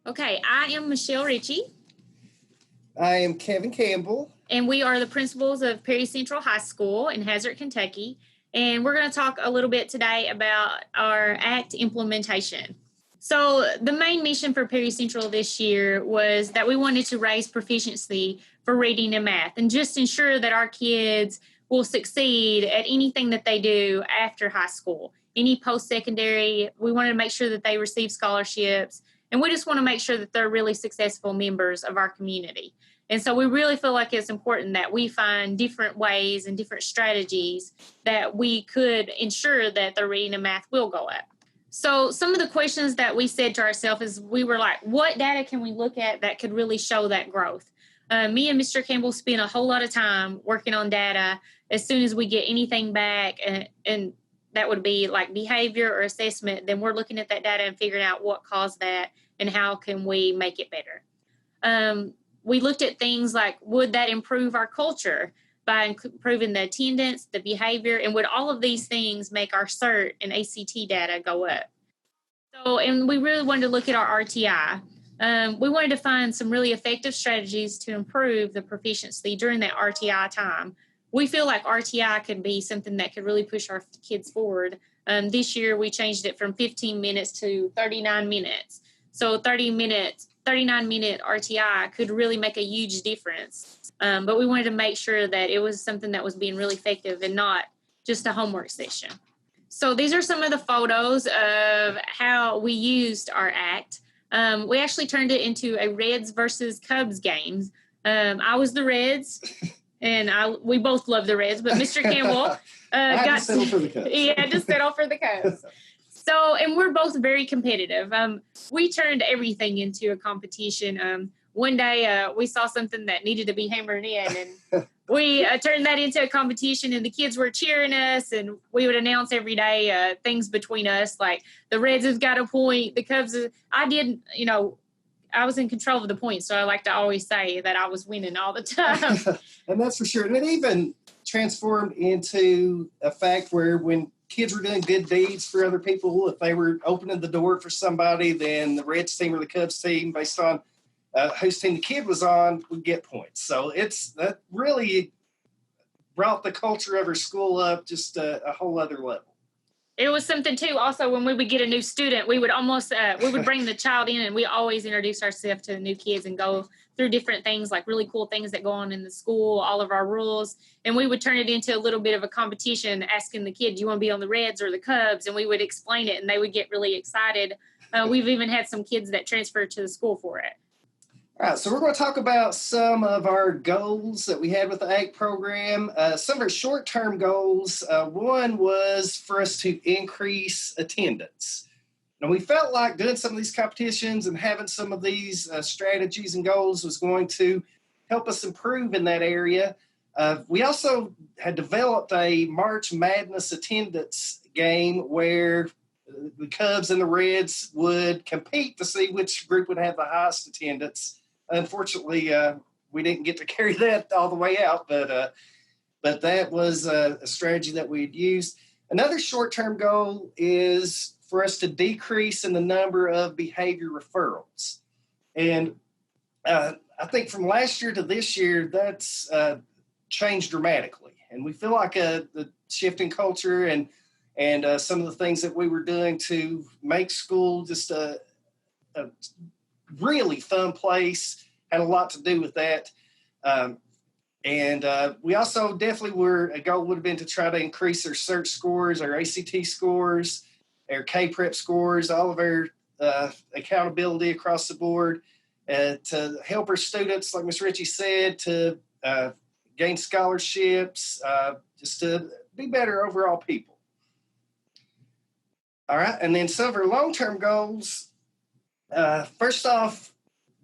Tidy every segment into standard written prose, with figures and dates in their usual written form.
Okay, I am Michelle Ritchie. I am Kevin Campbell. And we are the principals of Perry Central High School in Hazard, Kentucky. And we're going to talk a little bit today about our ACT implementation. So the main mission for Perry Central this year was that we wanted to raise proficiency for reading and math and just ensure that our kids will succeed at anything that they do after high school. Any post-secondary, we wanted to make sure that they receive scholarships, and we just want to make sure that they're really successful members of our community. And so we really feel like it's important that we find different ways and different strategies that we could ensure that the reading and math will go up. So some of the questions that we said to ourselves is we were like, what data can we look at that could really show that growth? Me and Mr. Campbell spend a whole lot of time working on data as soon as we get anything back, and that would be like behavior or assessment, then we're looking at that data and figuring out what caused that and how can we make it better. We looked at things like, would that improve our culture by improving the attendance, the behavior, and would all of these things make our CERT and ACT data go up? So, and we really wanted to look at our RTI. We wanted to find some really effective strategies to improve the proficiency during that RTI time. We feel like RTI could be something that could really push our kids forward. This year, we changed it from 15 minutes to 39 minutes. So 39-minute RTI could really make a huge difference. But we wanted to make sure that it was something that was being really effective and not just a homework session. So these are some of the photos of how we used our ACT. We actually turned it into a Reds versus Cubs game. I was the Reds, and we both love the Reds, but Mr. Campbell got to settle for the Cubs. He had to settle for the Cubs. So, and we're both very competitive. We turned everything into a competition. One day we saw something that needed to be hammered in, and we turned that into a competition, and the kids were cheering us, and we would announce every day things between us, like the Reds have got a point, the Cubs, I was in control of the points, so I like to always say that I was winning all the time. And that's for sure. And it even transformed into a fact where when kids were doing good deeds for other people, if they were opening the door for somebody, then the Reds team or the Cubs team, based on whose team the kid was on, would get points. So that really brought the culture of our school up just a whole other level. It was something too. Also, when we would get a new student, we would bring the child in, and we always introduce ourselves to the new kids and go through different things, like really cool things that go on in the school, all of our rules. And we would turn it into a little bit of a competition, asking the kid, do you want to be on the Reds or the Cubs? And we would explain it, and they would get really excited. We've even had some kids that transferred to the school for it. All right, so we're going to talk about some of our goals that we had with the ACT program. Some of our short-term goals, one was for us to increase attendance. Now, we felt like doing some of these competitions and having some of these strategies and goals was going to help us improve in that area. We also had developed a March Madness attendance game where the Cubs and the Reds would compete to see which group would have the highest attendance. Unfortunately, we didn't get to carry that all the way out, but that was a strategy that we had used. Another short-term goal is for us to decrease in the number of behavior referrals. And I think from last year to this year, that's changed dramatically. And we feel like the shift in culture and some of the things that we were doing to make school just a really fun place had a lot to do with that. And we also definitely a goal would have been to try to increase our CERT scores, our ACT scores, our K-Prep scores, all of our accountability across the board, to help our students, like Ms. Ritchie said, to gain scholarships, just to be better overall people. All right, and then some of our long-term goals, first off,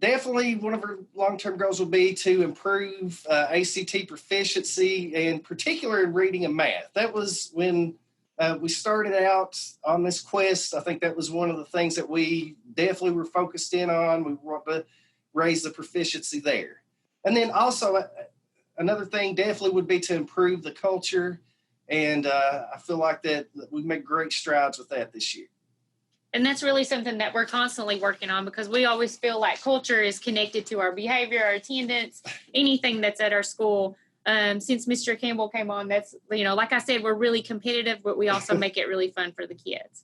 definitely one of our long-term goals will be to improve ACT proficiency, in particular in reading and math. That was when we started out on this quest. I think that was one of the things that we definitely were focused in on. We want to raise the proficiency there. And then also another thing definitely would be to improve the culture. And I feel like that we make great strides with that this year. And that's really something that we're constantly working on, because we always feel like culture is connected to our behavior, our attendance, anything that's at our school. Since Mr. Campbell came on, that's, like I said, we're really competitive, but we also make it really fun for the kids.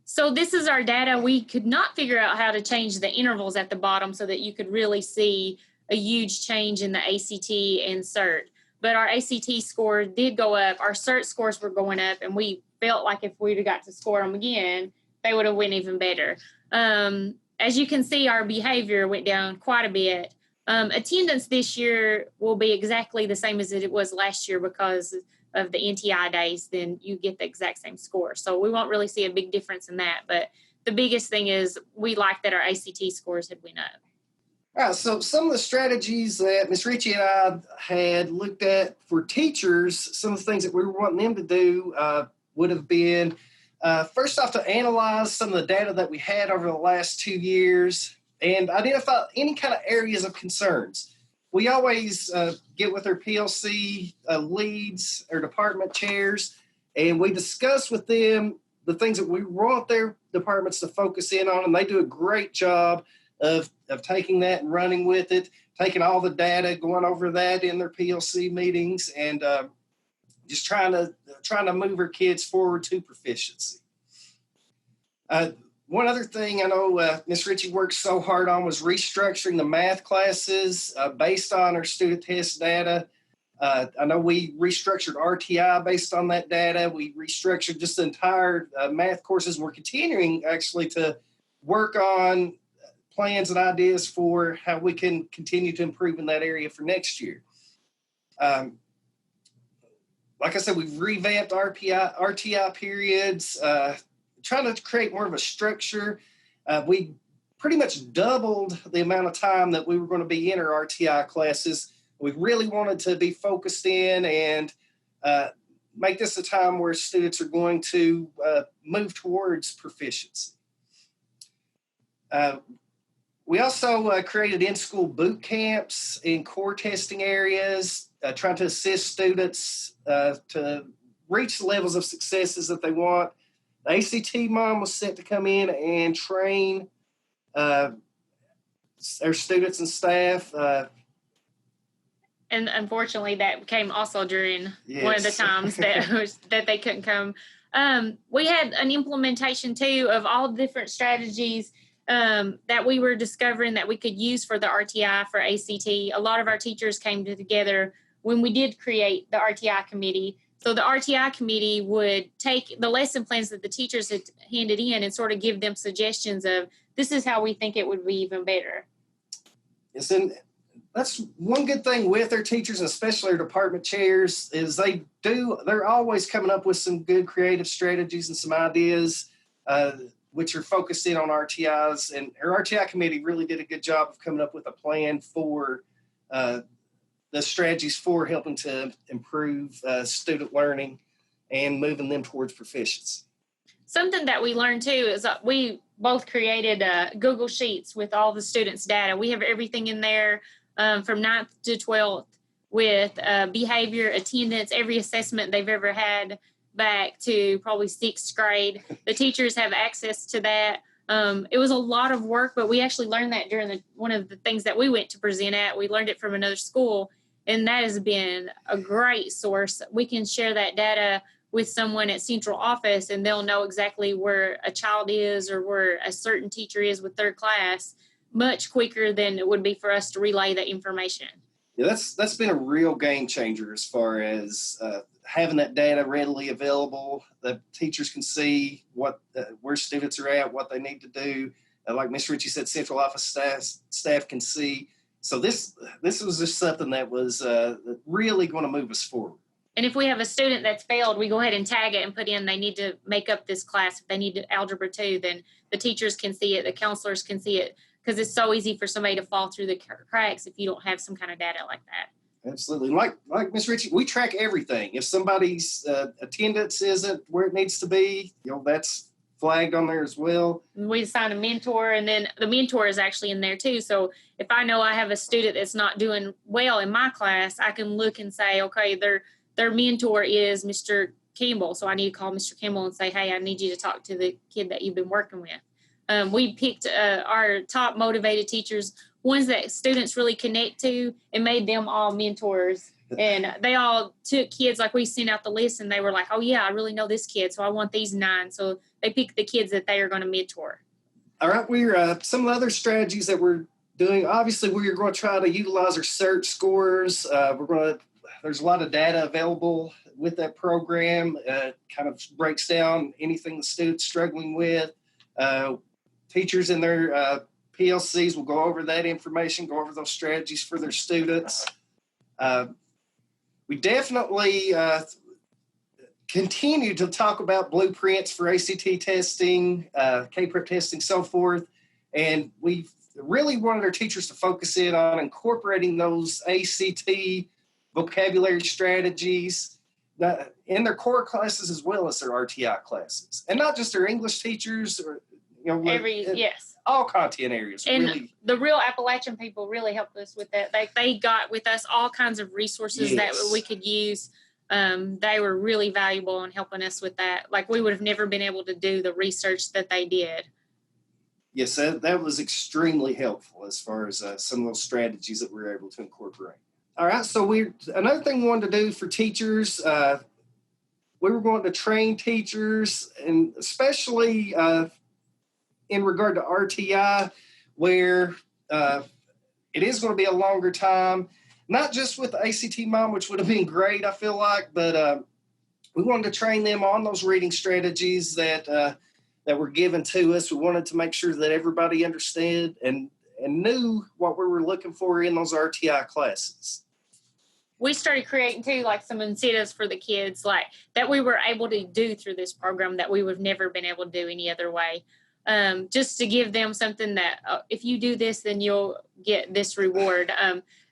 So this is our data. We could not figure out how to change the intervals at the bottom so that you could really see a huge change in the ACT and CERT. But our ACT score did go up. Our CERT scores were going up, and we felt like if we'd have got to score them again, they would have went even better. As you can see, our behavior went down quite a bit. Attendance this year will be exactly the same as it was last year because of the NTI days. Then you get the exact same score. So we won't really see a big difference in that. But the biggest thing is we like that our ACT scores had went up. All right, so some of the strategies that Ms. Ritchie and I had looked at for teachers, some of the things that we were wanting them to do would have been, first off, to analyze some of the data that we had over the last 2 years and identify any kind of areas of concerns. We always get with our PLC leads or department chairs, and we discuss with them the things that we want their departments to focus in on, and they do a great job of taking that and running with it, taking all the data, going over that in their PLC meetings, and just trying to move our kids forward to proficiency. One other thing I know Ms. Ritchie worked so hard on was restructuring the math classes based on our student test data. I know we restructured RTI based on that data. We restructured just the entire math courses. We're continuing actually to work on plans and ideas for how we can continue to improve in that area for next year. Like I said, we've revamped RTI periods, trying to create more of a structure. We pretty much doubled the amount of time that we were going to be in our RTI classes. We really wanted to be focused in and make this a time where students are going to move towards proficiency. We also created in-school boot camps in core testing areas, trying to assist students to reach the levels of successes that they want. The ACT mom was set to come in and train our students and staff. And unfortunately, that came also during one of the times that they couldn't come. We had an implementation, too, of all different strategies that we were discovering that we could use for the RTI for ACT. A lot of our teachers came together when we did create the RTI committee. So the RTI committee would take the lesson plans that the teachers had handed in and sort of give them suggestions of, this is how we think it would be even better. Yes, and that's one good thing with our teachers, and especially our department chairs, is they're always coming up with some good creative strategies and some ideas which are focused in on RTIs. And our RTI committee really did a good job of coming up with a plan for the strategies for helping to improve student learning and moving them towards proficiency. Something that we learned, too, is that we both created Google Sheets with all the students' data. We have everything in there from 9th to 12th with behavior, attendance, every assessment they've ever had back to probably 6th grade. The teachers have access to that. It was a lot of work, but we actually learned that during one of the things that we went to present at. We learned it from another school, and that has been a great source. We can share that data with someone at central office, and they'll know exactly where a child is or where a certain teacher is with their class much quicker than it would be for us to relay that information. Yeah, that's been a real game changer as far as having that data readily available. The teachers can see where students are at, what they need to do. Like Ms. Ritchie said, central office staff can see. So this was just something that was really going to move us forward. And if we have a student that's failed, we go ahead and tag it and put in they need to make up this class. If they need Algebra 2, then the teachers can see it, the counselors can see it, because it's so easy for somebody to fall through the cracks if you don't have some kind of data like that. Absolutely. Like Ms. Ritchie, we track everything. If somebody's attendance isn't where it needs to be, that's flagged on there as well. We assign a mentor, and then the mentor is actually in there too. So if I know I have a student that's not doing well in my class, I can look and say, okay, their mentor is Mr. Campbell. So I need to call Mr. Campbell and say, hey, I need you to talk to the kid that you've been working with. We picked our top motivated teachers, ones that students really connect to, and made them all mentors. And they all took kids, like we sent out the list, and they were like, oh, yeah, I really know this kid, so I want these 9. So they picked the kids that they are going to mentor. All right, we're some of the other strategies that we're doing. Obviously, we're going to try to utilize our search scores. There's a lot of data available with that program. Kind of breaks down anything the student's struggling with. Teachers in their PLCs will go over that information, go over those strategies for their students. We definitely continue to talk about blueprints for ACT testing, K-Prep testing, so forth. And we really wanted our teachers to focus in on incorporating those ACT vocabulary strategies in their core classes as well as their RTI classes. And not just their English teachers, or Yes. All content areas. And really. The real Appalachian people really helped us with that. They got with us all kinds of resources that we could use. They were really valuable in helping us with that. Like, we would have never been able to do the research that they did. Yes, that was extremely helpful as far as some of those strategies that we were able to incorporate. All right, so another thing we wanted to do for teachers, we were going to train teachers, and especially in regard to RTI, where it is going to be a longer time, not just with the ACT Mom, which would have been great, I feel like, but we wanted to train them on those reading strategies that were given to us. We wanted to make sure that everybody understood and knew what we were looking for in those RTI classes. We started creating, too, like some incentives for the kids, like that we were able to do through this program that we would have never been able to do any other way. Just to give them something that if you do this, then you'll get this reward.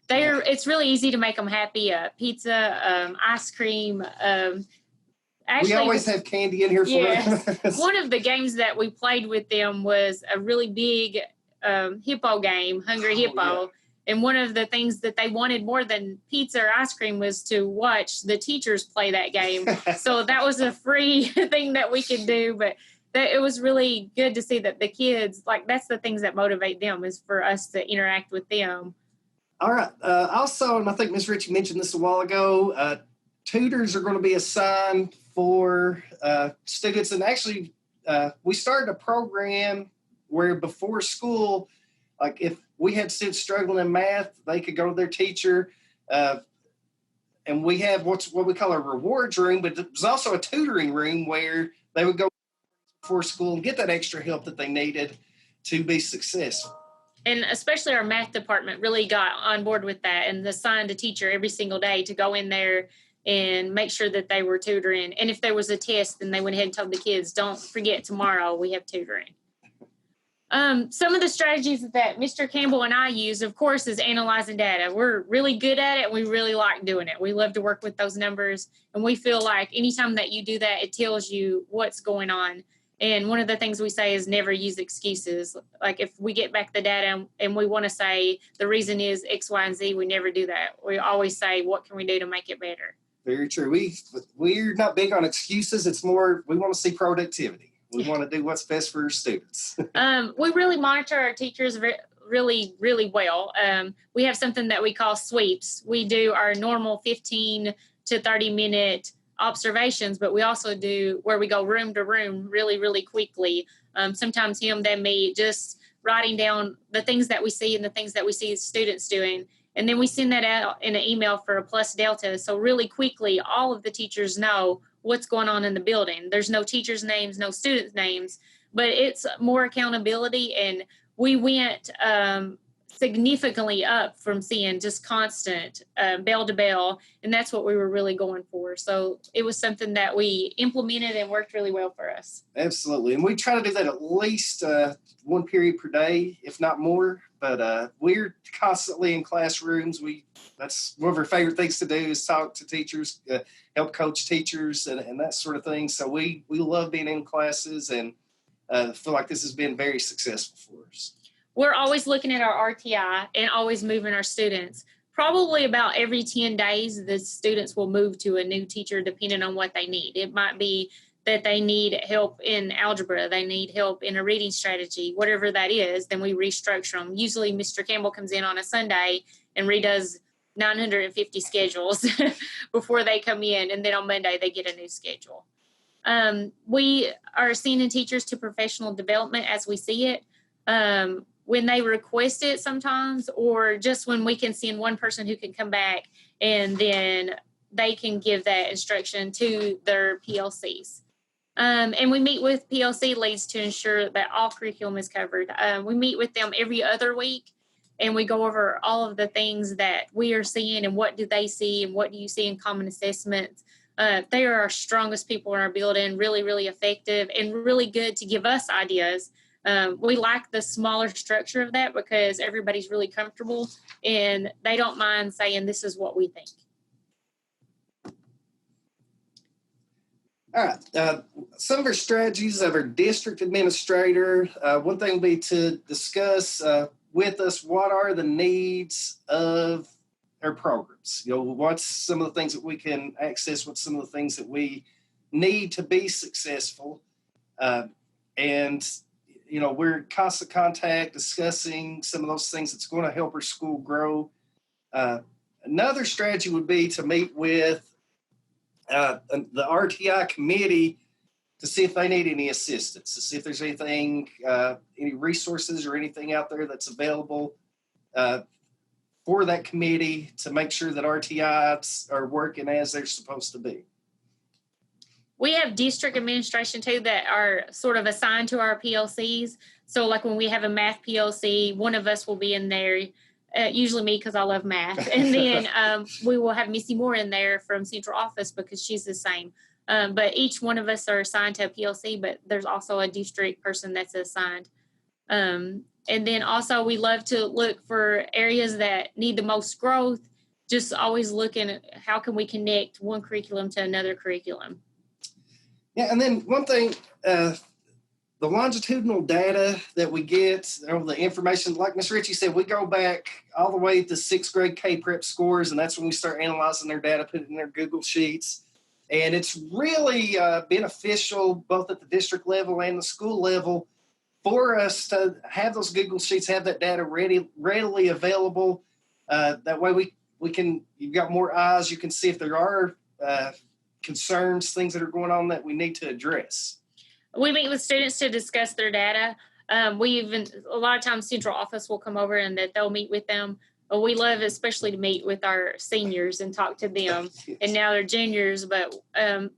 It's really easy to make them happy. Pizza, ice cream. Actually, we always have candy in here for them. One of the games that we played with them was a really big hippo game, Hungry Hippo. Yeah. And one of the things that they wanted more than pizza or ice cream was to watch the teachers play that game. So that was a free thing that we could do, but it was really good to see that the kids, like, that's the things that motivate them, is for us to interact with them. All right. Also, and I think Ms. Ritchie mentioned this a while ago, tutors are going to be assigned for students. And actually, we started a program where before school, like if we had students struggling in math, they could go to their teacher. And we have what we call a rewards room, but there's also a tutoring room where they would go before school and get that extra help that they needed to be successful. And especially our math department really got on board with that and assigned a teacher every single day to go in there and make sure that they were tutoring. And if there was a test, then they went ahead and told the kids, don't forget, tomorrow we have tutoring. Some of the strategies that Mr. Campbell and I use, of course, is analyzing data. We're really good at it. We really like doing it. We love to work with those numbers. And we feel like anytime that you do that, it tells you what's going on. And one of the things we say is never use excuses. Like if we get back the data and we want to say the reason is X, Y, and Z, we never do that. We always say, what can we do to make it better? Very true. We're not big on excuses. It's more, we want to see productivity. We want to do what's best for our students. We really monitor our teachers really, really well. We have something that we call sweeps. We do our normal 15 to 30 minute observations, but we also do where we go room to room really, really quickly. Sometimes him, then me, just writing down the things that we see and the things that we see students doing. And then we send that out in an email for a plus delta. So really quickly, all of the teachers know what's going on in the building. There's no teachers' names, no students' names, but it's more accountability. And we went significantly up from seeing just constant bell to bell. And that's what we were really going for. So it was something that we implemented and worked really well for us. Absolutely. And we try to do that at least one period per day, if not more. But we're constantly in classrooms. That's one of our favorite things to do is talk to teachers, help coach teachers and that sort of thing. So we love being in classes and feel like this has been very successful for us. We're always looking at our RTI and always moving our students. probably about every 10 days, the students will move to a new teacher depending on what they need. It might be that they need help in algebra, they need help in a reading strategy, whatever that is, then we restructure them. Usually Mr. Campbell comes in on a Sunday and redoes 950 schedules before they come in, and then on Monday they get a new schedule. We are sending teachers to professional development as we see it. When they request it sometimes, or just when we can send one person who can come back and then they can give that instruction to their PLCs. And we meet with PLC leads to ensure that all curriculum is covered. We meet with them every other week, and we go over all of the things that we are seeing and what do they see and what do you see in common assessments. They are our strongest people in our building, really, really effective and really good to give us ideas. We like the smaller structure of that because everybody's really comfortable and they don't mind saying this is what we think. All right. Some of our strategies of our district administrator, one thing will be to discuss with us what are the needs of our programs. What's some of the things that we can access, what's some of the things that we need to be successful. And we're in constant contact discussing some of those things that's going to help our school grow. Another strategy would be to meet with the RTI committee to see if they need any assistance, to see if there's anything, any resources or anything out there that's available for that committee to make sure that RTIs are working as they're supposed to be. We have district administration too that are sort of assigned to our PLCs. So like when we have a math PLC, one of us will be in there, usually me because I love math. And then we will have Missy Moore in there from central office because she's the same. But each one of us are assigned to a PLC, but there's also a district person that's assigned. And then also we love to look for areas that need the most growth, just always looking at how can we connect one curriculum to another curriculum. Yeah, and then one thing, the longitudinal data that we get, or the information, like Ms. Ritchie said, we go back all the way to sixth grade K-Prep scores, and that's when we start analyzing their data, put it in their Google Sheets. And it's really beneficial both at the district level and the school level for us to have those Google Sheets, have that data readily available. That way we can, you've got more eyes, you can see if there are concerns, things that are going on that we need to address. We meet with students to discuss their data. A lot of times central office will come over and that they'll meet with them. But we love especially to meet with our seniors and talk to them. Yes. And now they're juniors, but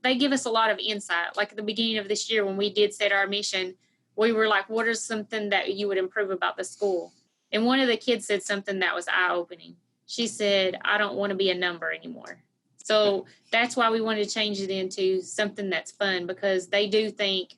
they give us a lot of insight. Like at the beginning of this year when we did set our mission, we were like, what is something that you would improve about the school? And one of the kids said something that was eye-opening. She said, I don't want to be a number anymore. So that's why we wanted to change it into something that's fun, because they do think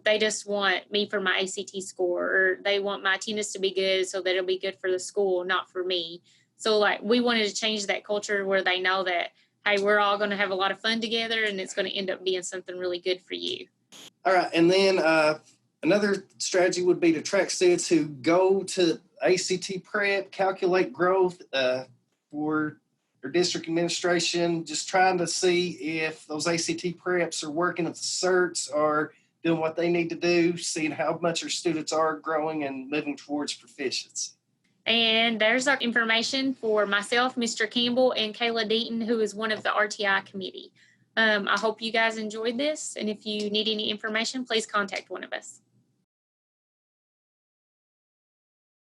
they just want me for my ACT score, or they want my attendance to be good so that it'll be good for the school, not for me. So like we wanted to change that culture where they know that, hey, we're all going to have a lot of fun together and it's going to end up being something really good for you. All right. And then another strategy would be to track students who go to ACT prep, calculate growth for their district administration, just trying to see if those ACT preps are working, if the certs are doing what they need to do, seeing how much our students are growing and moving towards proficiency. And there's our information for myself, Mr. Campbell, and Kayla Deaton, who is one of the RTI committee. I hope you guys enjoyed this, and if you need any information, please contact one of us.